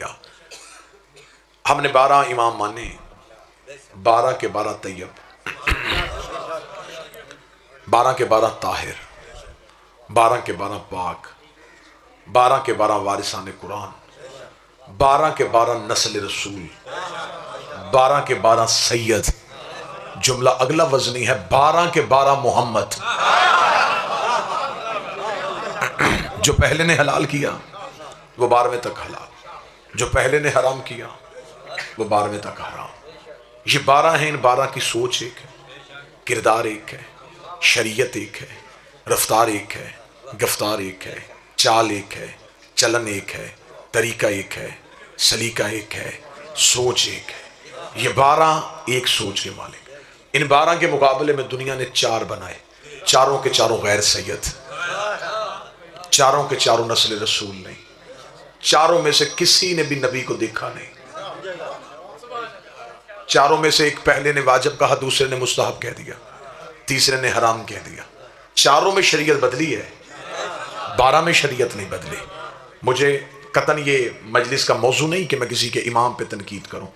دیا. ہم نے 12 امام مانے، 12 کے 12 طیب، 12 کے 12 طاہر، 12 کے 12 پاک، 12 کے 12 وارثان قرآن، 12 کے 12 نسل رسول، 12 کے 12 سید. جملہ اگلا وزنی ہے 12 کے 12 محمد. جو پہلے نے حلال کیا وہ 12ویں تک حلال، جو پہلے نے حرام کیا وہ 12ویں تک حرام. یہ 12 ہیں، ان 12 کی سوچ ایک ہے، کردار ایک ہے، شریعت ایک ہے، رفتار ایک ہے، گفتار ایک ہے، چال ایک ہے، چلن ایک ہے، طریقہ ایک ہے، سلیقہ ایک ہے، سوچ ایک ہے. یہ 12 ایک سوچ کے مالک. ان 12 کے مقابلے میں دنیا نے 4 بنائے، چاروں کے چاروں غیر سید، چاروں کے چاروں نسل رسول نہیں، چاروں میں سے کسی نے بھی نبی کو دیکھا نہیں. چاروں میں سے ایک پہلے نے واجب کہا، دوسرے نے مستحب کہہ دیا، تیسرے نے حرام کہہ دیا. چاروں میں شریعت بدلی ہے، 12 میں شریعت نہیں بدلی. مجھے قطعاً یہ مجلس کا موضوع نہیں کہ میں کسی کے امام پہ تنقید کروں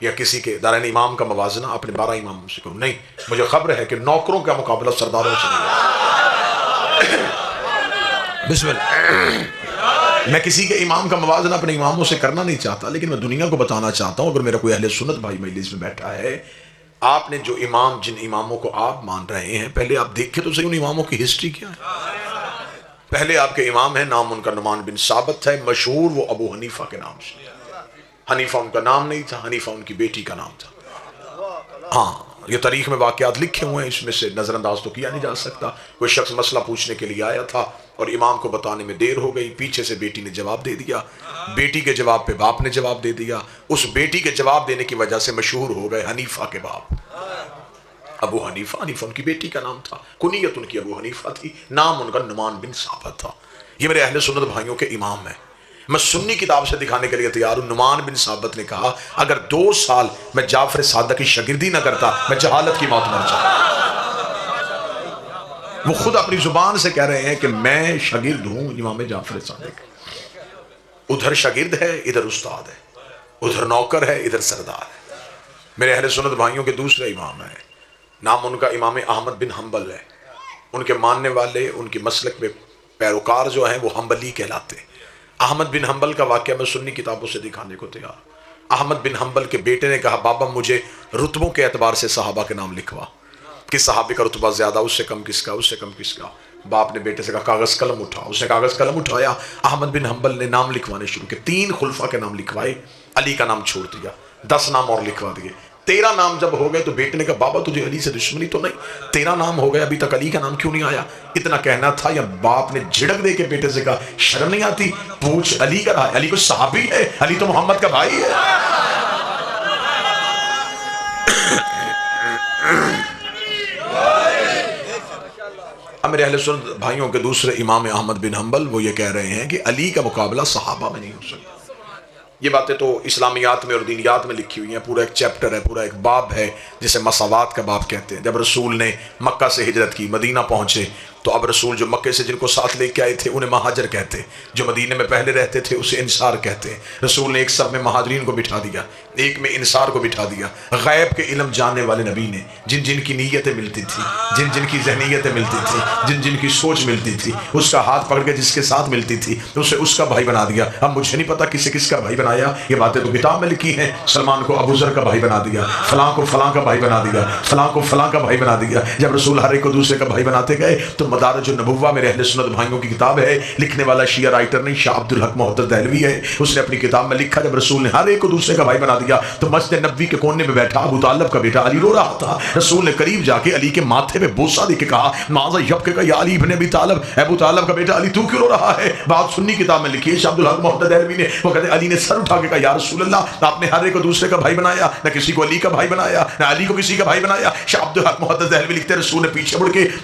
یا کسی کے دارین امام کا موازنہ اپنے 12 اماموں سے کروں، نہیں. مجھے خبر ہے کہ نوکروں کا مقابلہ سرداروں سے نہیں. بسم اللہ. میں کسی کے امام کا موازنہ اپنے اماموں سے کرنا نہیں چاہتا، لیکن میں دنیا کو بتانا چاہتا ہوں. اگر میرا کوئی اہل سنت بھائی مجلس میں بیٹھا ہے، آپ نے جو امام، جن اماموں کو آپ مان رہے ہیں، پہلے آپ دیکھیں تو صحیح ان اماموں کی ہسٹری کیا ہے. پہلے آپ کے امام ہیں، نام ان کا نعمان بن ثابت ہے، مشہور وہ ابو حنیفہ کے نام سے. حنیفہ ان کا نام نہیں تھا، حنیفہ ان کی بیٹی کا نام تھا. ہاں، یہ تاریخ میں واقعات لکھے ہوئے ہیں، اس میں سے نظر انداز تو کیا نہیں جا سکتا. کوئی شخص مسئلہ پوچھنے کے لیے آیا تھا اور امام کو بتانے میں دیر ہو گئی، پیچھے سے بیٹی نے جواب دے دیا، بیٹی کے جواب پہ باپ نے جواب دے دیا. اس بیٹی کے جواب دینے کی وجہ سے مشہور ہو گئے حنیفہ کے باپ، ابو حنیفہ. حنیفہ ان کی بیٹی کا نام تھا، کنیت ان کی ابو حنیفہ تھی، نام ان کا نعمان بن ثابت تھا. یہ میرے اہل سنت بھائیوں کے امام ہیں. میں سنی کتاب سے دکھانے کے لیے تیار ہوں. نعمان بن ثابت نے کہا اگر 2 سال میں جعفر صادق کی شاگردی نہ کرتا میں جہالت کی موت مر جاتا. وہ خود اپنی زبان سے کہہ رہے ہیں کہ میں شاگرد ہوں امام جعفر صادق. ادھر شاگرد ہے، ادھر استاد ہے، ادھر نوکر ہے، ادھر سردار ہے. میرے اہل سنت بھائیوں کے دوسرے امام ہیں، نام ان کا امام احمد بن حنبل ہے. ان کے ماننے والے، ان کی مسلک میں پیروکار جو ہیں وہ حنبلی کہلاتے ہیں. احمد بن حنبل کا واقعہ میں سنی کتابوں سے دکھانے کو تیار. احمد بن حنبل کے بیٹے نے کہا بابا مجھے رتبوں کے اعتبار سے صحابہ کے نام لکھوا، کس صحابی کا رتبہ زیادہ، اس سے کم کس کا، اس سے کم کس کا. باپ نے بیٹے سے کہا کاغذ قلم اٹھا. اس نے کاغذ قلم اٹھایا. احمد بن حنبل نے نام لکھوانے شروع کیے. 3 خلفاء کے نام لکھوائے، علی کا نام چھوڑ دیا، 10 نام اور لکھوا دیے. 13 نام جب ہو گئے تو بیٹے نے کہا بابا تجھے علی سے دشمنی تو نہیں؟ 13 نام ہو گئے ابھی تک علی کا نام کیوں نہیں آیا؟ اتنا کہنا تھا یا باپ نے جھڑک دے کے بیٹے سے کہا شرم نہیں آتی؟ پوچھ علی کا رہا ہے، علی کوئی صحابی ہے؟ علی تو محمد کا بھائی ہے. اب میرے اہل سنت بھائیوں کے دوسرے امام احمد بن حنبل وہ یہ کہہ رہے ہیں کہ علی کا مقابلہ صحابہ میں نہیں ہو سکتا. یہ باتیں تو اسلامیات میں اور دینیات میں لکھی ہوئی ہیں. پورا ایک چیپٹر ہے، پورا ایک باب ہے جسے مساوات کا باب کہتے ہیں. جب رسول نے مکہ سے ہجرت کی، مدینہ پہنچے تو اب رسول جو مکے سے جن کو ساتھ لے کے آئے تھے انہیں مہاجر کہتے، جو مدینے میں پہلے رہتے تھے اسے انصار کہتے. رسول نے ایک سب میں مہاجرین کو بٹھا دیا، ایک میں انصار کو بٹھا دیا. غیب کے علم جاننے والے نبی نے جن جن کی نیتیں ملتی تھی، جن جن کی ذہنیتیں ملتی تھی، جن جن کی سوچ ملتی تھی، اس کا ہاتھ پکڑ کے جس کے ساتھ ملتی تھی اسے اس کا بھائی بنا دیا. اب مجھے نہیں پتا کسے کس کا بھائی بنایا، یہ باتیں تو کتاب میں لکھی ہیں. سلمان کو ابو ذر کا بھائی بنا دیا، فلاں کو فلاں کا بھائی بنا دیا، فلاں کو فلاں کا بھائی بنا دیا. جب رسول ہر ایک کو دوسرے کا بھائی بناتے گئے تو مدارج النبوہ میرے اہل سنت بھائیوں کی کتاب ہے، لکھنے والا شیعہ رائٹر نہیں، شاہ عبد الحق محدث دہلوی ہے. اس نے اپنی کتاب میں لکھا جب رسول نے ہر ایک کو دوسرے کا بھائی بنا دیا تو مسجد نبوی کے کونے میں بیٹھا ابو طالب کا بیٹا علی رو رہا تھا. رسول نے قریب جا کے علی کے ماتھے پہ بوسہ دے کے کہا ماذا یبکیک یا علی ابن ابی طالب، ابو طالب کا بیٹا علی تو کیوں رو رہا ہے؟ بات سنی کتاب میں لکھی ہے شاہ عبد الحق محدث دہلوی نے. وہ کہتے علی نے سر اٹھا کے کہا یا رسول اللہ آپ نے ہر ایک کو دوسرے کا بھائی بنایا، نہ کسی کو علی کا بھائی بنایا، نہ علی کو کسی کا بھائی بنایا. شاہ عبد الحق محدث دہلوی لکھتے رسول نے پیچھے مڑ کے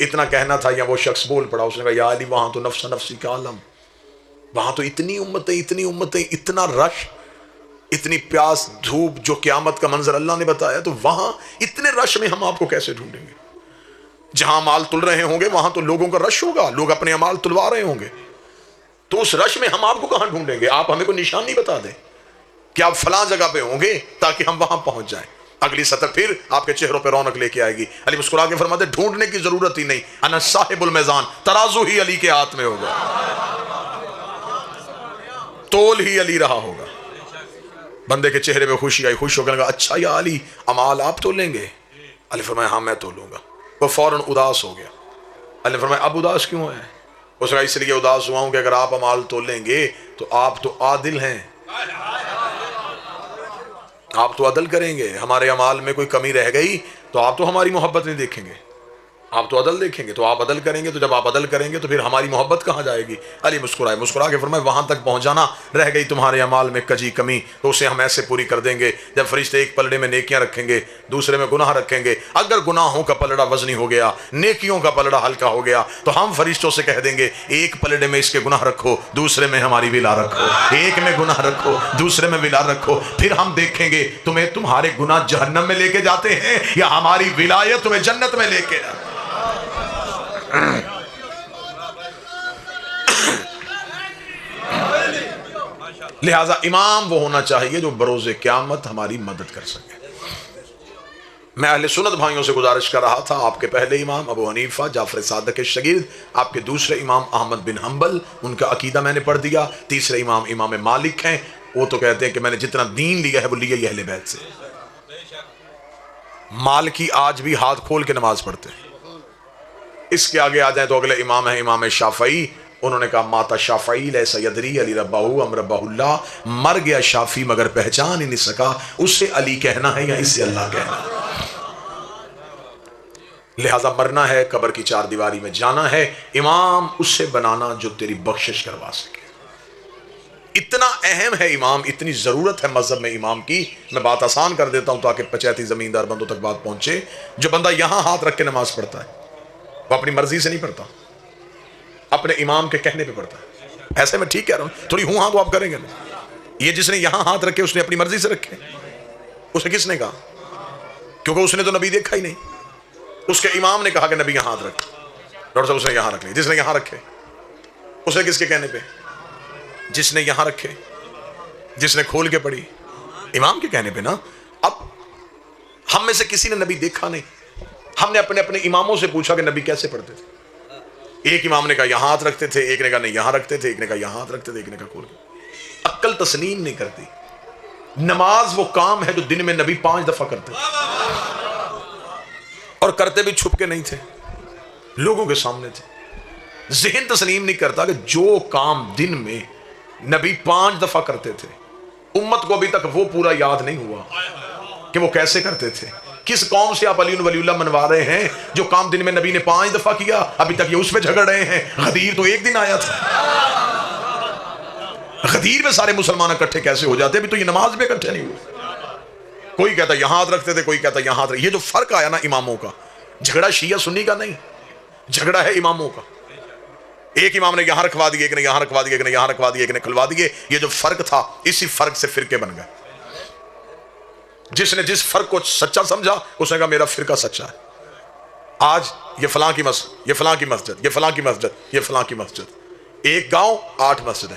اتنا کہنا تھا یا وہ شخص بول پڑا، اس نے کہا یا علی وہاں تو نفس نفسی کا عالم، وہاں تو اتنی امتیں اتنا رش، اتنی پیاس دھوپ، جو قیامت کا منظر اللہ نے بتایا، تو وہاں اتنے رش میں ہم آپ کو کیسے ڈھونڈیں گے؟ جہاں مال تل رہے ہوں گے وہاں تو لوگوں کا رش ہوگا، لوگ اپنے امال تلوا رہے ہوں گے، تو اس رش میں ہم آپ کو کہاں ڈھونڈیں گے؟ آپ ہمیں کوئی نشانی بتا دیں کہ آپ فلاں جگہ پہ ہوں گے تاکہ ہم وہاں پہنچ جائیں۔ اگلی سطر پھر آپ کے چہروں پہ رونق لے کے آئے گی۔ علی مسکرا کے فرماتے ڈھونڈنے کی ضرورت ہی نہیں، انا صاحب المیزان، ترازو ہی علی کے ہاتھ میں ہوگا، تول ہی علی رہا ہوگا۔ بندے کے چہرے پہ خوشی آئی، خوش ہو کر کہا اچھا یا علی امال آپ تولیں گے؟ علی فرمایا ہاں میں تولوں گا۔ وہ فوراً اداس ہو گیا۔ علی فرمایا اب اداس کیوں ہے؟ اس نے کہا اس لیے اداس ہوا ہوں کہ اگر آپ امال تولیں گے تو آپ تو عادل ہیں، آپ تو عدل کریں گے، ہمارے امال میں کوئی کمی رہ گئی تو آپ تو ہماری محبت نہیں دیکھیں گے، آپ تو عدل دیکھیں گے، تو آپ عدل کریں گے، تو جب آپ عدل کریں گے تو پھر ہماری محبت کہاں جائے گی؟ علی مسکرائے، مسکرا کے فرمائے وہاں تک پہنچانا، رہ گئی تمہارے اعمال میں کجی کمی تو اسے ہم ایسے پوری کر دیں گے جب فرشتے ایک پلڑے میں نیکیاں رکھیں گے، دوسرے میں گناہ رکھیں گے، اگر گناہوں کا پلڑا وزنی ہو گیا، نیکیوں کا پلڑا ہلکا ہو گیا تو ہم فرشتوں سے کہہ دیں گے ایک پلڑے میں اس کے گناہ رکھو، دوسرے میں ہماری ولا رکھو، ایک میں گناہ رکھو، دوسرے میں ولا رکھو، پھر ہم دیکھیں گے تمہیں تمہارے گناہ جہنم میں لے کے جاتے ہیں یا ہماری ولایت تمہیں جنت میں لے کے جاتے ہیں۔ لہذا امام وہ ہونا چاہیے جو بروز قیامت ہماری مدد کر سکے۔ میں اہل سنت بھائیوں سے گزارش کر رہا تھا، آپ کے پہلے امام ابو حنیفہ جعفر صادق کے شاگرد، آپ کے دوسرے امام احمد بن حنبل، ان کا عقیدہ میں نے پڑھ دیا، تیسرے امام امام مالک ہیں، وہ تو کہتے ہیں کہ میں نے جتنا دین لیا ہے وہ لیا ہی اہل بیت سے۔ مالکی آج بھی ہاتھ کھول کے نماز پڑھتے ہیں۔ اس کے آگے آ جائیں تو اگلے امام ہیں امام شافعی، انہوں نے کہا ماتا شافعی لیسا یدری علی ربہ ام ربہ اللہ، مر گیا شافی مگر پہچان ہی نہیں سکا اسے علی کہنا ہے یا اسے اللہ کہنا ہے۔ لہٰذا مرنا ہے، قبر کی چار دیواری میں جانا ہے، امام اس سے بنانا جو تیری بخشش کروا سکے۔ اتنا اہم ہے امام، اتنی ضرورت ہے مذہب میں امام کی۔ میں بات آسان کر دیتا ہوں تاکہ پنچایتی زمیندار بندوں تک بات پہنچے۔ جو بندہ یہاں ہاتھ رکھ کے نماز پڑھتا ہے وہ اپنی مرضی سے نہیں پڑھتا، اپنے امام کے کہنے پہ پڑھتا ہے۔ ایسے میں ٹھیک کہہ رہا ہوں، تھوڑی ہوں ہاں تو آپ کریں گے نا۔ یہ جس نے یہاں ہاتھ رکھے اس نے اپنی مرضی سے رکھے، اسے کس نے کہا؟ کیونکہ اس نے تو نبی دیکھا ہی نہیں، اس کے امام نے کہا کہ نبی یہاں ہاتھ رکھ، ڈاکٹر صاحب اس نے یہاں رکھ لی۔ جس نے یہاں رکھے اس نے کس کے کہنے پہ؟ جس نے یہاں رکھے، جس نے کھول کے پڑھی، امام کے کہنے پہ نا۔ اب ہم میں سے کسی نے نبی دیکھا نہیں، ہم نے اپنے اپنے اماموں سے پوچھا کہ نبی کیسے پڑھتے تھے۔ ایک امام نے کہا یہاں ہاتھ رکھتے تھے، ایک نے کہا نہیں یہاں رکھتے تھے، ایک نے کہا یہاں ہاتھ رکھتے تھے، ایک نے کہا کھول کے۔ عقل تسلیم نہیں کرتی۔ نماز وہ کام ہے جو دن میں نبی 5 دفعہ کرتے تھے، اور کرتے بھی چھپ کے نہیں تھے، لوگوں کے سامنے تھے۔ ذہن تسلیم نہیں کرتا کہ جو کام دن میں نبی 5 دفعہ کرتے تھے، امت کو ابھی تک وہ پورا یاد نہیں ہوا کہ وہ کیسے کرتے تھے۔ کس قوم سے آپ علی ولی اللہ منوا رہے ہیں جو کام دن میں نبی نے 5 دفعہ کیا، ابھی تک یہ اس پہ جھگڑ رہے ہیں؟ غدیر تو ایک دن آیا تھا، غدیر میں سارے مسلمان اکٹھے کیسے ہو جاتے؟ ابھی تو یہ نماز میں اکٹھے نہیں ہوئے۔ کوئی کہتا یہاں ہاتھ رکھتے تھے، کوئی کہتا یہاں ہاتھ رکھتے۔ یہ جو فرق آیا نا اماموں کا، جھگڑا شیعہ سنی کا نہیں، جھگڑا ہے اماموں کا۔ ایک امام نے یہاں رکھوا دیے، ایک نے یہاں رکھوا دیے، ایک نے یہاں رکھوا دیے، ایک نے کھلوا دیے۔ یہ جو فرق تھا اسی فرق سے فرقے بن گئے۔ جس نے جس فرق کو سچا سمجھا اس نے کہا میرا فرقہ سچا ہے۔ آج یہ فلاں کی مسجد، یہ فلاں کی مسجد، یہ فلاں کی مسجد، یہ فلاں کی مسجد، ایک گاؤں 8 مسجدیں،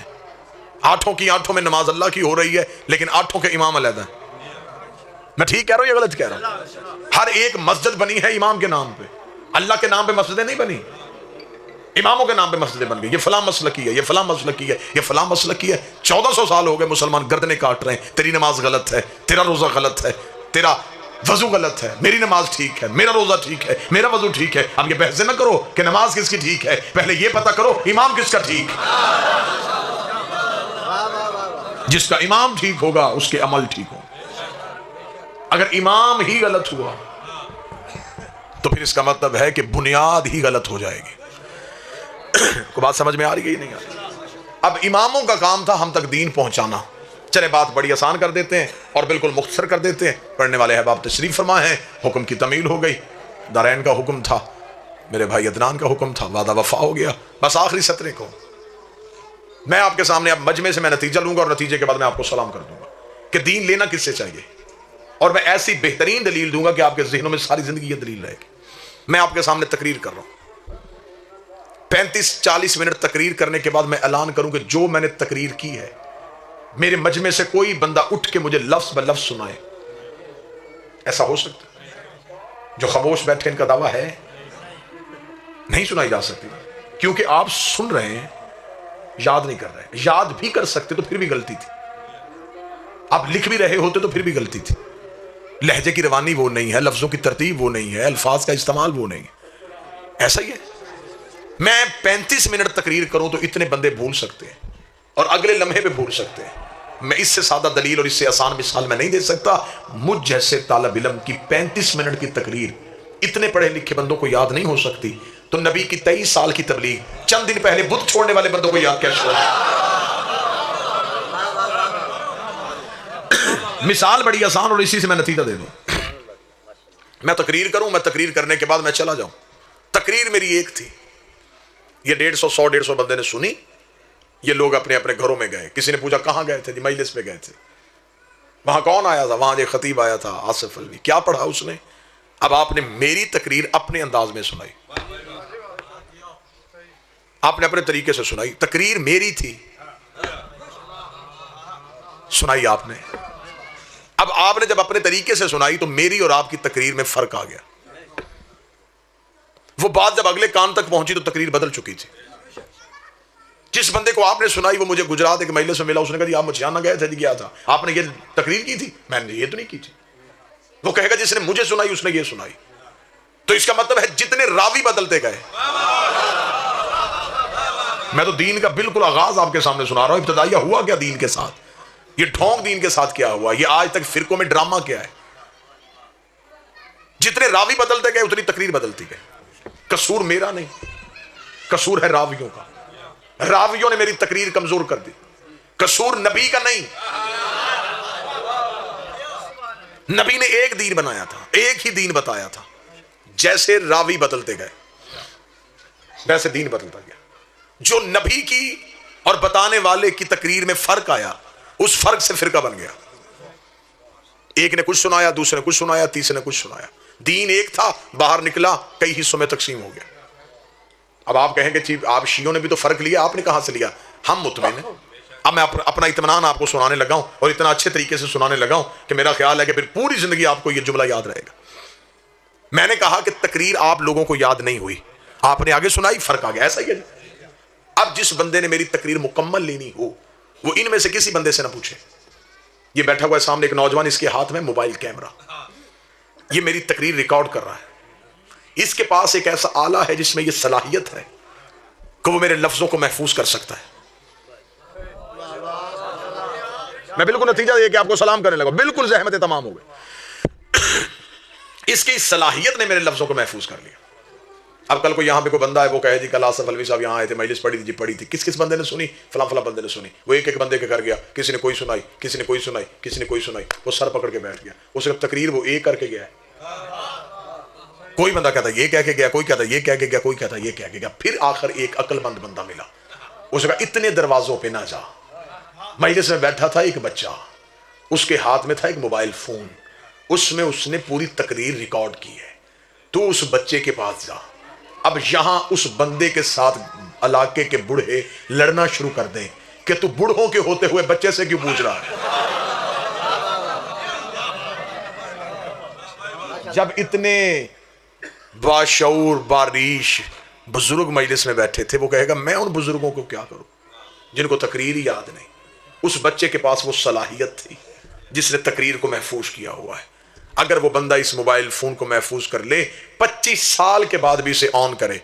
8 کی 8 میں نماز اللہ کی ہو رہی ہے، لیکن 8 کے امام علیحدہ ہیں۔ میں ٹھیک کہہ رہا ہوں یا غلط کہہ رہا ہوں؟ ہر ایک مسجد بنی ہے امام کے نام پہ، اللہ کے نام پہ مسجدیں نہیں بنی، اماموں کے نام پہ مسجدیں بن گئی۔ یہ فلاں مسلکی ہے، یہ فلاں مسلکی ہے، یہ فلاں مسلکی ہے۔ 1400 سال ہو گئے مسلمان گردنیں کاٹ رہے ہیں، تیری نماز غلط ہے، تیرا روزہ غلط ہے، تیرا وضو غلط ہے، میری نماز ٹھیک ہے، میرا روزہ ٹھیک ہے، میرا وضو ٹھیک ہے۔ اب یہ بحث نہ کرو کہ نماز کس کی ٹھیک ہے، پہلے یہ پتہ کرو امام کس کا ٹھیک ہے۔ جس کا امام ٹھیک ہوگا اس کے عمل ٹھیک ہوں۔ اگر امام ہی غلط ہوا تو پھر اس کا مطلب ہے کہ بنیاد ہی غلط ہو جائے گی۔ کو بات سمجھ میں آ رہی ہے نہیں آ رہی؟ اب اماموں کا کام تھا ہم تک دین پہنچانا۔ چلے بات بڑی آسان کر دیتے ہیں اور بالکل مختصر کر دیتے ہیں۔ پڑھنے والے احباب تشریف فرما ہیں، حکم کی تمیل ہو گئی، دارین کا حکم تھا، میرے بھائی عدنان کا حکم تھا، وعدہ وفا ہو گیا. بس آخری سطرے کو میں آپ کے سامنے اب مجمع سے میں نتیجہ لوں گا اور نتیجے کے بعد میں آپ کو سلام کر دوں گا کہ دین لینا کس سے چاہیے. اور میں ایسی بہترین دلیل دوں گا کہ آپ کے ذہنوں میں ساری زندگی یہ دلیل رہے گی. میں آپ کے سامنے تقریر کر رہا ہوں. 35-40 منٹ تقریر کرنے کے بعد میں اعلان کروں کہ جو میں نے تقریر کی ہے میرے مجمع سے کوئی بندہ اٹھ کے مجھے لفظ بلفظ سنائے. ایسا ہو سکتا ہے؟ جو خاموش بیٹھے ان کا دعویٰ ہے نہیں سنائی جا سکتی، کیونکہ آپ سن رہے ہیں، یاد نہیں کر رہے. یاد بھی کر سکتے تو پھر بھی غلطی تھی. آپ لکھ بھی رہے ہوتے تو پھر بھی غلطی تھی. لہجے کی روانی وہ نہیں ہے، لفظوں کی ترتیب وہ نہیں ہے، الفاظ کا استعمال وہ نہیں ہے. ایسا ہی ہے. میں 35 منٹ تقریر کروں تو اتنے بندے بھول سکتے ہیں اور اگلے لمحے پہ بھول سکتے ہیں. میں اس سے سادہ دلیل اور اس سے آسان مثال میں نہیں دے سکتا. مجھ جیسے طالب علم کی 35 منٹ کی تقریر اتنے پڑھے لکھے بندوں کو یاد نہیں ہو سکتی، تو نبی کی 23 سال کی تبلیغ چند دن پہلے بت چھوڑنے والے بندوں کو یاد کیسے ہوگا؟ مثال بڑی آسان اور اسی سے میں نتیجہ دے دوں. میں تقریر کروں، میں تقریر کرنے کے بعد میں چلا جاؤں. تقریر میری ایک تھی، یہ 150 بندے نے سنی. یہ لوگ اپنے اپنے گھروں میں گئے. کسی نے پوچھا کہاں گئے تھے؟ جی مجلس پہ گئے تھے. وہاں کون آیا تھا؟ وہاں ایک خطیب آیا تھا آصف الوی. کیا پڑھا اس نے؟ اب آپ نے میری تقریر اپنے انداز میں سنائی، آپ نے اپنے طریقے سے سنائی. تقریر میری تھی، سنائی آپ نے. اب آپ نے جب اپنے طریقے سے سنائی تو میری اور آپ کی تقریر میں فرق آ گیا. وہ بات جب اگلے کان تک پہنچی تو تقریر بدل چکی تھی. جس بندے کو آپ نے سنائی وہ مجھے گجرات ایک مجلس میں ملا. اس نے کہا جی آپ مچھیانہ گئے تھے؟ جی گیا تھا. آپ نے یہ تقریر کی تھی؟ میں نے یہ تو نہیں کی تھی. وہ کہے گا جس نے مجھے سنائی اس نے یہ سنائی. تو اس کا مطلب ہے جتنے راوی بدلتے گئے. میں تو دین کا بالکل آغاز آپ کے سامنے سنا رہا ہوں. ابتدائیہ ہوا کیا دین کے ساتھ؟ یہ ڈھونگ دین کے ساتھ کیا ہوا؟ یہ آج تک فرقوں میں ڈرامہ کیا ہے؟ جتنے راوی بدلتے گئے اتنی تقریر بدلتی گئی. قصور میرا نہیں، قصور ہے راویوں کا. راویوں نے میری تقریر کمزور کر دی. قصور نبی کا نہیں. نبی نے ایک دین بنایا تھا، ایک ہی دین بتایا تھا. جیسے راوی بدلتے گئے ویسے دین بدلتا گیا. جو نبی کی اور بتانے والے کی تقریر میں فرق آیا، اس فرق سے فرقہ بن گیا. ایک نے کچھ سنایا، دوسرے نے کچھ سنایا، تیسرے نے کچھ سنایا. دین ایک تھا، باہر نکلا، کئی حصوں میں تقسیم ہو گیا. اب آپ کہیں کہ آپ شیعوں نے بھی تو فرق لیا، آپ نے کہاں سے لیا؟ ہم مطمئن ہیں. اب میں اپنا اطمینان آپ کو سنانے لگا ہوں اور اتنا اچھے طریقے سے سنانے لگا ہوں کہ میرا خیال ہے کہ پھر پوری زندگی آپ کو یہ جملہ یاد رہے گا. میں نے کہا کہ تقریر آپ لوگوں کو یاد نہیں ہوئی، آپ نے آگے سنائی، فرق آ گیا. ایسا ہی ہے. اب جس بندے نے میری تقریر مکمل لینی ہو وہ ان میں سے کسی بندے سے نہ پوچھے. یہ بیٹھا ہوا ہے سامنے ایک نوجوان، اس کے ہاتھ میں موبائل کیمرہ، یہ میری تقریر ریکارڈ کر رہا ہے. اس کے پاس ایک ایسا آلہ ہے جس میں یہ صلاحیت ہے کہ وہ میرے لفظوں کو محفوظ کر سکتا ہے. میں بالکل نتیجہ دے کہ آپ کو سلام کرنے لگا، بالکل زحمتیں تمام ہو گئی. اس کی صلاحیت نے میرے لفظوں کو محفوظ کر لیا. اب کل کو یہاں پہ کوئی بندہ ہے وہ کہے جی کل آصف الوی صاحب یہاں آئے تھے، مجلس پڑھی تھی. جی پڑھی تھی. کس بندے نے سنی؟ فلاں فلاں بندے نے سنی. وہ ایک ایک بندے کے کر گیا، کسی نے کوئی سنائی، کسی نے کوئی سنائی، کسی نے کوئی سنائی. وہ سر پکڑ کے بیٹھ گیا. اس وقت تقریر وہ ایک کر کے گیا ہے. کوئی بندہ کہتا یہ کہہ کے گیا، کوئی کہتا یہ کہہ کے گیا، کوئی کہتا یہ کہہ کے گیا. پھر آخر ایک عقل مند بندہ ملا. اس نے کہا اتنے دروازوں پہ نہ جا. مجلس میں بیٹھا تھا ایک بچہ، اس کے ہاتھ میں تھا ایک موبائل فون، اس میں اس نے پوری تقریر ریکارڈ کی ہے. تو اس بچے کے پاس جا. اب یہاں اس بندے کے ساتھ علاقے کے بوڑھے لڑنا شروع کر دیں کہ تو بوڑھوں کے ہوتے ہوئے بچے سے کیوں پوچھ رہا ہے. جب اتنے باشعور باریش بزرگ مجلس میں بیٹھے تھے، وہ کہے گا میں ان بزرگوں کو کیا کروں جن کو تقریر ہی یاد نہیں. اس بچے کے پاس وہ صلاحیت تھی جس نے تقریر کو محفوظ کیا ہوا ہے. اگر وہ بندہ اس موبائل فون کو محفوظ کر لے، 25 سال کے بعد بھی اسے آن کرے،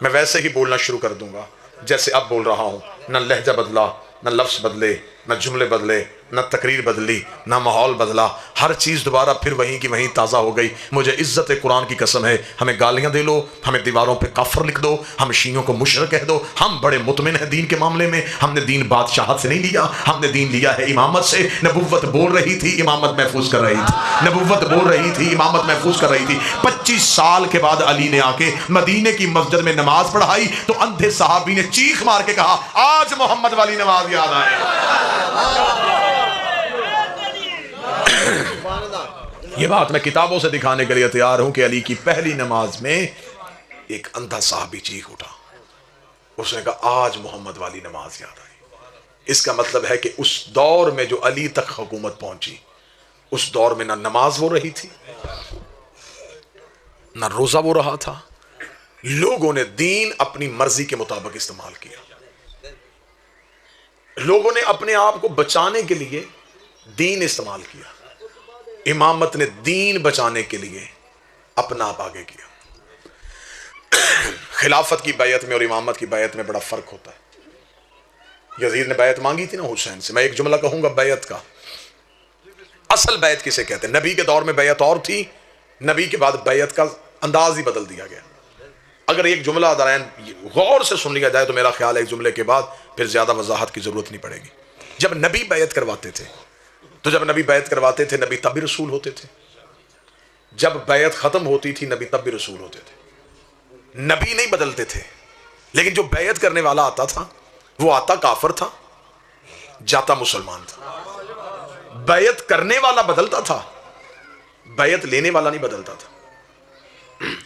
میں ویسے ہی بولنا شروع کر دوں گا جیسے اب بول رہا ہوں. نہ لہجہ بدلا، نہ لفظ بدلے، نہ جملے بدلے، نہ تقریر بدلی، نہ ماحول بدلا، ہر چیز دوبارہ پھر وہیں کی وہیں تازہ ہو گئی۔ مجھے عزت قرآن کی قسم ہے، ہمیں گالیاں دے لو، ہمیں دیواروں پہ کافر لکھ دو، ہم شیعوں کو مشرک کہہ دو، ہم بڑے مطمئن ہیں دین کے معاملے میں۔ ہم نے دین بادشاہت سے نہیں لیا، ہم نے دین لیا ہے امامت سے۔ نبوت بول رہی تھی، امامت محفوظ کر رہی تھی، نبوت بول رہی تھی، امامت محفوظ کر رہی تھی۔ 25 سال کے بعد علی نے آ کے مدینے کی مسجد میں نماز پڑھائی تو اندھے صحابی نے چیخ مار کے کہا آج محمد والی نماز یاد آئے۔ یہ بات میں کتابوں سے دکھانے کے لیے تیار ہوں کہ علی کی پہلی نماز میں ایک اندھا صحابی چیخ اٹھا، اس نے کہا آج محمد والی نماز یاد آئی۔ اس کا مطلب ہے کہ اس دور میں جو علی تک حکومت پہنچی، اس دور میں نہ نماز وہ رہی تھی، نہ روزہ وہ رہا تھا، لوگوں نے دین اپنی مرضی کے مطابق استعمال کیا۔ لوگوں نے اپنے آپ کو بچانے کے لیے دین استعمال کیا، امامت نے دین بچانے کے لیے اپنا آپ آگے کیا۔ خلافت کی بیعت میں اور امامت کی بیعت میں بڑا فرق ہوتا ہے۔ یزید نے بیعت مانگی تھی نا حسین سے، میں ایک جملہ کہوں گا بیعت کا، اصل بیعت کسے کہتے ہیں؟ نبی کے دور میں بیعت اور تھی، نبی کے بعد بیعت کا انداز ہی بدل دیا گیا۔ اگر ایک جملہ درائن غور سے سن لیا جائے تو میرا خیال ہے ایک جملے کے بعد پھر زیادہ وضاحت کی ضرورت نہیں پڑے گی۔ جب نبی بیعت کرواتے تھے تو جب نبی بیعت کرواتے تھے نبی تب بھی رسول ہوتے تھے، جب بیعت ختم ہوتی تھی نبی تب بھی رسول ہوتے تھے۔ نبی نہیں بدلتے تھے، لیکن جو بیعت کرنے والا آتا تھا وہ آتا کافر تھا، جاتا مسلمان تھا۔ بیعت کرنے والا بدلتا تھا، بیعت لینے والا نہیں بدلتا تھا۔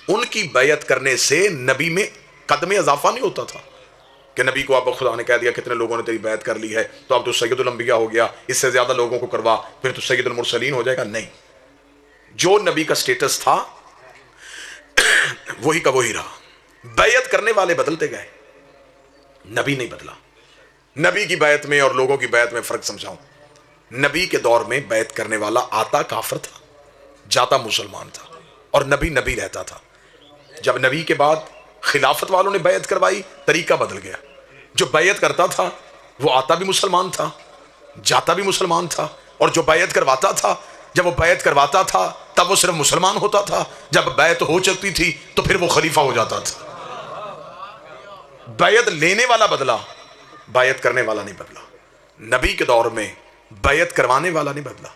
ان کی بیعت کرنے سے نبی میں قدم اضافہ نہیں ہوتا تھا کہ نبی کو اب خدا نے کہہ دیا کتنے لوگوں نے تیری بیعت کر لی ہے تو اب تو سید الانبیاء ہو گیا، اس سے زیادہ لوگوں کو کروا پھر تو سید المرسلین ہو جائے گا۔ نہیں، جو نبی کا سٹیٹس تھا وہی کا وہی رہا۔ بیعت کرنے والے بدلتے گئے، نبی نہیں بدلا۔ نبی کی بیعت میں اور لوگوں کی بیعت میں فرق سمجھاؤں۔ نبی کے دور میں بیعت کرنے والا آتا کافر تھا، جاتا مسلمان تھا، اور نبی نبی رہتا تھا۔ جب نبی کے بعد خلافت والوں نے بیعت کروائی طریقہ بدل گیا۔ جو بیعت کرتا تھا وہ آتا بھی مسلمان تھا، جاتا بھی مسلمان تھا، اور جو بیعت کرواتا تھا جب وہ بیعت کرواتا تھا تب وہ صرف مسلمان ہوتا تھا، جب بیعت ہو چکتی تھی تو پھر وہ خلیفہ ہو جاتا تھا۔ بیعت لینے والا بدلا، بیعت کرنے والا نہیں بدلا۔ نبی کے دور میں بیعت کروانے والا نہیں بدلا،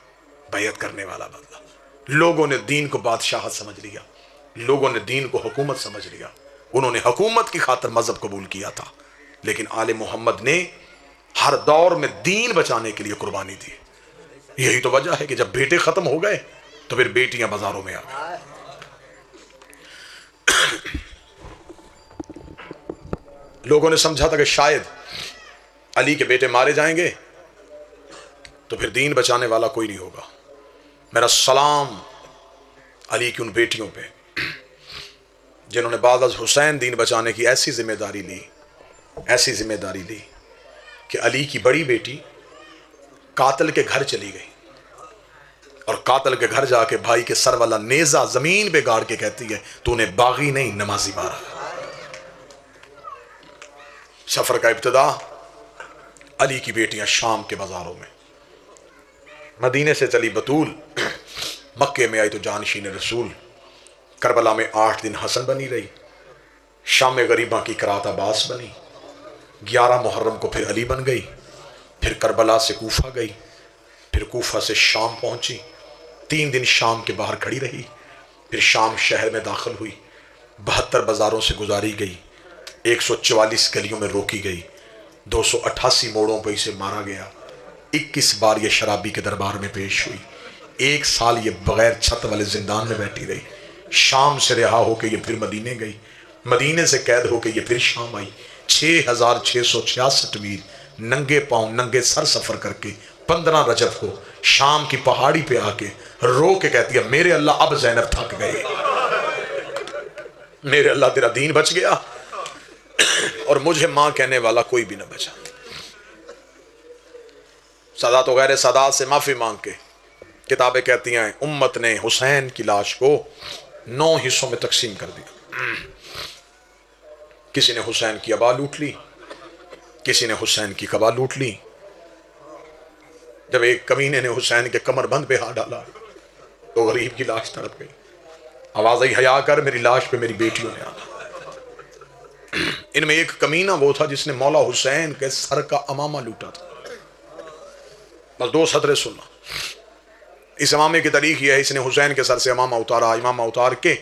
بیعت کرنے والا بدلا۔ لوگوں نے دین کو بادشاہت سمجھ لیا، لوگوں نے دین کو حکومت سمجھ لیا، انہوں نے حکومت کی خاطر مذہب قبول کیا تھا، لیکن آل محمد نے ہر دور میں دین بچانے کے لیے قربانی دی۔ یہی تو وجہ ہے کہ جب بیٹے ختم ہو گئے تو پھر بیٹیاں بازاروں میں آ گئی۔ لوگوں نے سمجھا تھا کہ شاید علی کے بیٹے مارے جائیں گے تو پھر دین بچانے والا کوئی نہیں ہوگا۔ میرا سلام علی کی ان بیٹیوں پہ جنہوں نے بعد از حسین دین بچانے کی ایسی ذمہ داری لی کہ علی کی بڑی بیٹی قاتل کے گھر چلی گئی اور قاتل کے گھر جا کے بھائی کے سر والا نیزہ زمین پہ گاڑ کے کہتی ہے تو نے باغی نہیں نمازی مارا۔ سفر کا ابتدا علی کی بیٹیاں شام کے بازاروں میں، مدینے سے چلی بطول، مکے میں آئی تو جانشین رسول، کربلا میں 8 دن حسن بنی رہی، شام میں غریباں کی قرات عباس بنی، 11 محرم کو پھر علی بن گئی، پھر کربلا سے کوفہ گئی، پھر کوفہ سے شام پہنچی، 3 دن شام کے باہر کھڑی رہی، پھر شام شہر میں داخل ہوئی، 72 بازاروں سے گزاری گئی، 144 گلیوں میں روکی گئی، 288 موڑوں پہ اسے مارا گیا، 21 بار یہ شرابی کے دربار میں پیش ہوئی، 1 سال یہ بغیر چھت والے زندان میں بیٹھی رہی، شام سے رہا ہو کے یہ پھر مدینے گئی، مدینے سے قید ہو کے یہ پھر شام آئی، 6666 میل ننگے پاؤں ننگے سر سفر کر کے 15 رجب کو شام کی پہاڑی پہ آ کے رو کے کہتی ہے میرے اللہ اب زینب تھک گئے، میرے اللہ تیرا دین بچ گیا اور مجھے ماں کہنے والا کوئی بھی نہ بچا۔ سادات و غیر سادات سے معافی مانگ کے کتابیں کہتی ہیں امت نے حسین کی لاش کو 9 حصوں میں تقسیم کر دیا۔ کسی نے حسین کی ابا لوٹ لی، کسی نے حسین کی قبا لوٹ لی، جب ایک کمینے نے حسین کے کمر بند پہ ہاتھ ڈالا تو غریب کی لاش تڑپ گئی. آواز آئی حیا کر، میری لاش پہ میری بیٹیوں نے آنا. ان میں ایک کمینہ وہ تھا جس نے مولا حسین کے سر کا امامہ لوٹا تھا. بس 2 سطریں سننا. اس امامے کی تاریخ یہ ہے، اس نے حسین کے سر سے امامہ اتارا. امامہ اتار کے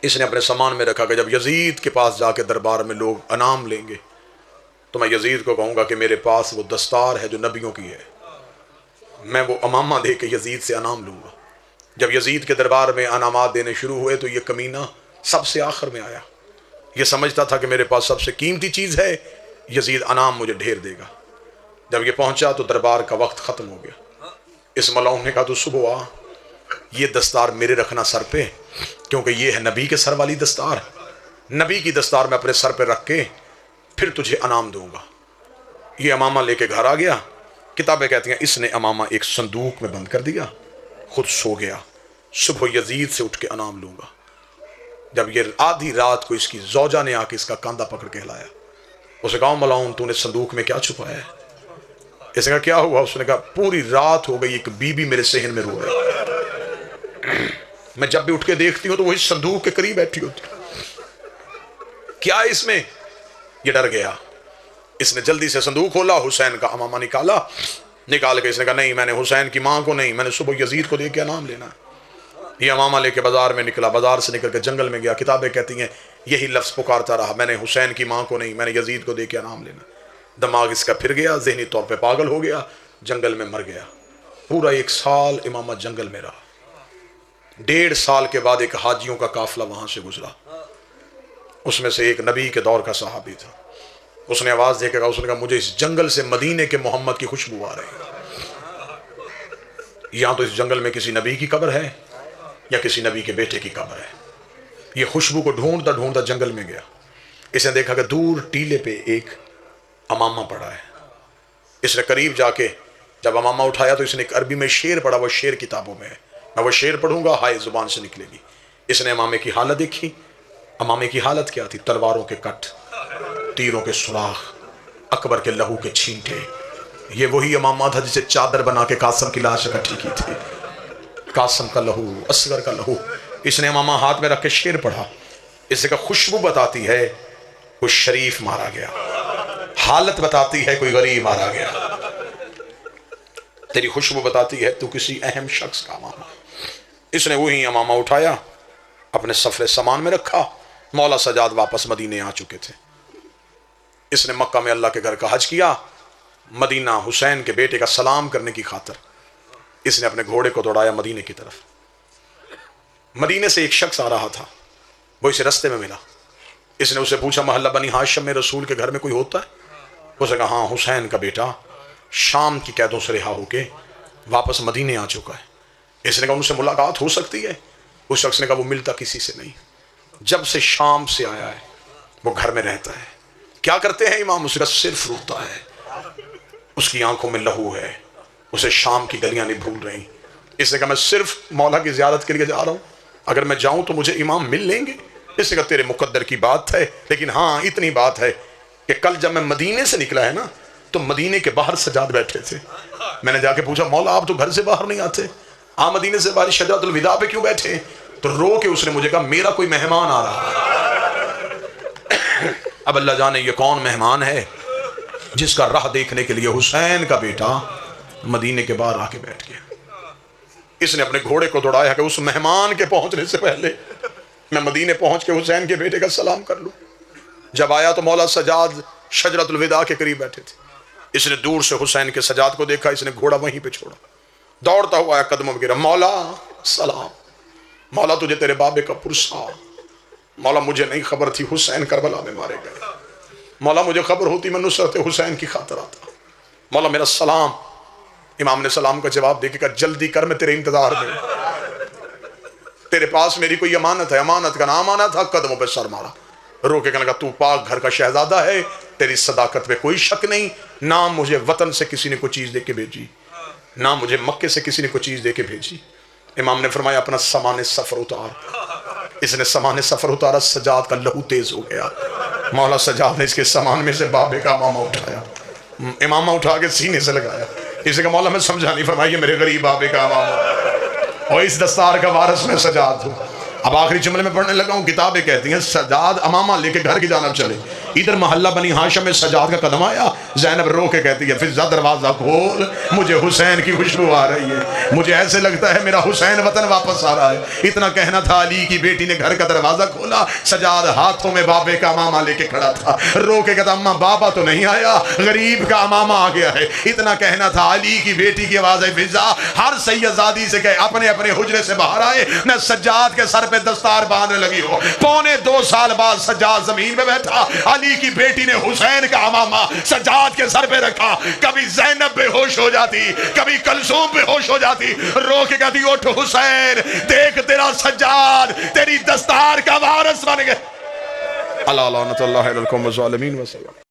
اس نے اپنے سامان میں رکھا کہ جب یزید کے پاس جا کے دربار میں لوگ انعام لیں گے تو میں یزید کو کہوں گا کہ میرے پاس وہ دستار ہے جو نبیوں کی ہے، میں وہ امامہ دے کے یزید سے انعام لوں گا. جب یزید کے دربار میں انعامات دینے شروع ہوئے تو یہ کمینہ سب سے آخر میں آیا. یہ سمجھتا تھا کہ میرے پاس سب سے قیمتی چیز ہے، یزید انعام مجھے ڈھیر دے گا. جب یہ پہنچا تو دربار کا وقت ختم ہو گیا. اس ملعون نے کہا تو صبح آ، یہ دستار میرے رکھنا سر پہ، کیونکہ یہ ہے نبی کے سر والی دستار. نبی کی دستار میں اپنے سر پہ رکھ کے پھر تجھے انعام دوں گا. یہ امامہ لے کے گھر آ گیا. کتابیں کہتی ہیں اس نے امامہ ایک صندوق میں بند کر دیا، خود سو گیا. صبح یزید سے اٹھ کے انعام لوں گا. جب یہ آدھی رات کو اس کی زوجہ نے آ کے اس کا کاندھا پکڑ کے ہلایا. اسے کہا ملعون تو نے صندوق میں کیا چھپایا ہے؟ اس نے کہا کیا ہوا؟ اس نے کہا پوری رات ہو گئی ایک بی بی میرے صحن میں رو رہی، میں جب بھی اٹھ کے دیکھتی ہوں تو وہی صندوق کے قریب بیٹھی ہوتی. کیا ہے اس میں؟ یہ ڈر گیا. اس نے جلدی سے صندوق کھولا، حسین کا امامہ نکالا. نکال کے اس نے کہا نہیں، میں نے حسین کی ماں کو نہیں، میں نے صبح یزید کو دے کے انعام لینا. یہ امامہ لے کے بازار میں نکلا. بازار سے نکل کے جنگل میں گیا. کتابیں کہتی ہیں یہی لفظ پکارتا رہا، میں نے حسین کی ماں کو نہیں، میں نے یزید کو دے کے انعام لینا. دماغ اس کا پھر گیا، ذہنی طور پہ پاگل ہو گیا، جنگل میں مر گیا. پورا 1 سال امامہ جنگل میں رہا. 1.5 سال کے بعد ایک حاجیوں کا قافلہ وہاں سے گزرا. اس میں سے ایک نبی کے دور کا صحابی تھا. اس نے آواز دے کے کہا، اس نے کہا مجھے اس جنگل سے مدینے کے محمد کی خوشبو آ رہی ہے. یہاں تو اس جنگل میں کسی نبی کی قبر ہے یا کسی نبی کے بیٹے کی قبر ہے. یہ خوشبو کو ڈھونڈتا ڈھونڈتا جنگل میں گیا. اس نے دیکھا کہ دور ٹیلے پہ ایک امامہ پڑا ہے. اس نے قریب جا کے جب امامہ اٹھایا تو اس نے ایک عربی میں شعر پڑھا. وہ شعر کتابوں میں ہے، میں وہ شعر پڑھوں گا، ہائے زبان سے نکلے گی. اس نے امامے کی حالت دیکھی. امامے کی حالت کیا تھی؟ تلواروں کے کٹ، تیروں کے سوراخ، اکبر کے لہو کے چھینٹے. یہ وہی امامہ تھا جسے چادر بنا کے قاسم کی لاش اکٹھی کی تھی. قاسم کا لہو، اصغر کا لہو. اس نے امامہ ہاتھ میں رکھ کے شعر پڑھا. اس کا خوشبو بتاتی ہے کوئی شریف مارا گیا، حالت بتاتی ہے کوئی غریب مارا گیا، تیری خوشبو بتاتی ہے تو کسی اہم شخص کا امامہ. اس نے وہی امامہ اٹھایا، اپنے سفر سامان میں رکھا. مولا سجاد واپس مدینے آ چکے تھے. اس نے مکہ میں اللہ کے گھر کا حج کیا. مدینہ حسین کے بیٹے کا سلام کرنے کی خاطر اس نے اپنے گھوڑے کو دوڑایا مدینے کی طرف. مدینے سے ایک شخص آ رہا تھا، وہ اسے رستے میں ملا. اس نے اسے پوچھا محلہ بنی ہاشم میں رسول کے گھر میں کوئی ہوتا ہے؟ اس نے کہا ہاں، حسین کا بیٹا شام کی قیدوں سے رہا ہو کے واپس مدینے آ چکا ہے. اس نے کہا ان سے ملاقات ہو سکتی ہے؟ اس شخص نے کہا وہ ملتا کسی سے نہیں، جب سے شام سے آیا ہے وہ گھر میں رہتا ہے. کیا کرتے ہیں امام؟ اس کا صرف روتا ہے، اس کی آنکھوں میں لہو ہے، اسے شام کی گلیاں نہیں بھول رہی. اس نے کہا میں صرف مولا کی زیارت کے لیے جا رہا ہوں، اگر میں جاؤں تو مجھے امام مل لیں گے؟ اس نے کہا تیرے مقدر کی بات ہے، لیکن ہاں اتنی بات ہے کہ کل جب میں مدینے سے نکلا ہے نا تو مدینے کے باہر سجاد بیٹھے تھے. میں نے جا کے پوچھا مولا آپ تو گھر سے باہر نہیں آتے، آپ مدینے سے باہر شجرۃ الوداع پہ کیوں بیٹھے؟ تو رو کے اس نے مجھے کہا میرا کوئی مہمان آ رہا ہے. اب اللہ جانے یہ کون مہمان ہے جس کا راہ دیکھنے کے لیے حسین کا بیٹا مدینے کے باہر آ کے بیٹھ گیا. اس نے اپنے گھوڑے کو دوڑایا کہ اس مہمان کے پہنچنے سے پہلے میں مدینے پہنچ کے حسین کے بیٹے کا سلام کر لوں. جب آیا تو مولا سجاد شجرۃ الوداع کے قریب بیٹھے تھے. اس نے دور سے حسین کے سجاد کو دیکھا. اس نے گھوڑا وہیں پہ چھوڑا، دوڑتا ہوا آیا، قدموں میں گرا. مولا سلام. مولا تجھے تیرے بابے کا پرسا. مولا مجھے نہیں خبر تھی حسین کربلا میں مارے گئے. مولا مجھے خبر ہوتی میں نصرت حسین کی خاطر آتا. مولا میرا سلام. امام نے سلام کا جواب دے کے کہا جلدی کر، میں تیرے انتظار میں، تیرے پاس میری کوئی امانت ہے. امانت کا نام آنا تھا. قدموں پہ سر مارا، رو کے کہنے لگا تو پاک گھر کا شہزادہ ہے، تیری صداقت پہ کوئی شک نہیں. نہ مجھے وطن سے کسی نے کوئی چیز دے کے بھیجی، نہ مجھے مکے سے کسی نے کوئی چیز دے کے بھیجی. امام نے فرمایا اپنا سامان سفر اتار. اس نے سامان سفر اتارا. سجاد کا لہو تیز ہو گیا. مولا سجاد نے اس کے سامان میں سے بابے کا امامہ اٹھایا، امامہ اٹھا کے سینے سے لگایا. اسے کہ مولا میں سمجھا نہیں، فرمائیے میرے غریب آبے کا امامہ اور اس دستار کا وارث میں سجاد ہوں۔ اب آخری جملے میں پڑھنے لگا ہوں، کتابیں کہتی ہیں سجاد امامہ لے کے گھر کی جانب چلے، ادھر محلہ بنی ہاشم میں سجاد کا قدم آیا، زینب رو کے کہتی ہے فضہ دروازہ کھول، مجھے حسین کی خوشبو آ رہی ہے، مجھے ایسے لگتا ہے میرا حسین وطن واپس آ رہا ہے۔ اتنا کہنا تھا، علی کی بیٹی نے گھر کا دروازہ کھولا، سجاد ہاتھوں میں بابے کا امامہ لے کے کھڑا تھا، رو کے کہتا اماں بابا تو نہیں آیا، غریب کا امامہ آ گیا ہے۔ اتنا کہنا تھا، علی کی بیٹی کی آواز ہے فضہ ہر سیدزادی سے کہ اپنے اپنے حجرے سے باہر آئے، نہ سجاد کے سر پہ دستار باندھنے لگی ہو۔ 2.25 سال بعد سجاد زمین پہ بیٹھا، علی کی بیٹی نے حسین کا امامہ سجاد کے سر پہ رکھا، کبھی زینب بے ہوش ہو جاتی، کبھی کلثوم بے ہوش ہو جاتی، رو کے کہتی اٹھ حسین، دیکھ تیرا سجاد تیری دستار کا وارث بن گیا۔ اللہ لعنت اللہ علی القوم الظالمین وسلم۔